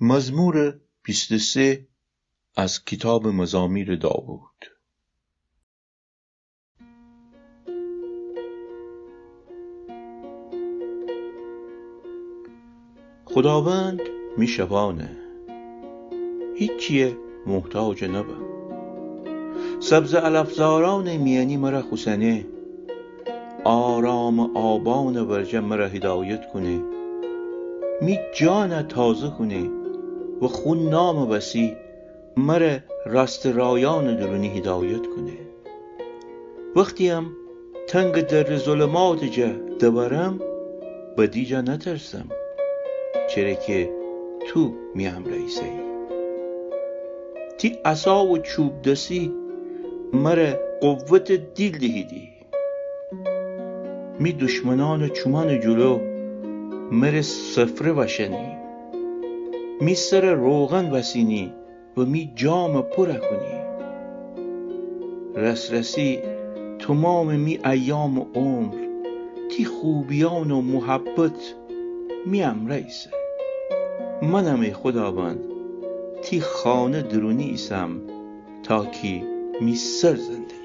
مزمور 23 از کتاب مزامیر داوود. خداوند میشوانه، هیچیه محتاج نبا. سبز علفزاران میانی مرا خوسنه، آرام آبان ورجه مرا هدایت کنه. می جان تازه کنه و خون نام بسی مرا راست رایان درونی هدایت کنه. وقتیم تنگ در ظلمات جا دورم، بدی جا نترسم، چرا که تو میم رئیسی. تی عصا و چوب دستی مرا قوت دل دهیدی. می دشمنان چمان جلو مرا سفره وشنی. می سر روغن وسینی و می جام پره کنی. رسی تمام می ایام و عمر، تی خوبیان و محبت میم رئیسه. منم ای خداوند، تی خانه درونی ایسم تا کی می سر زنده.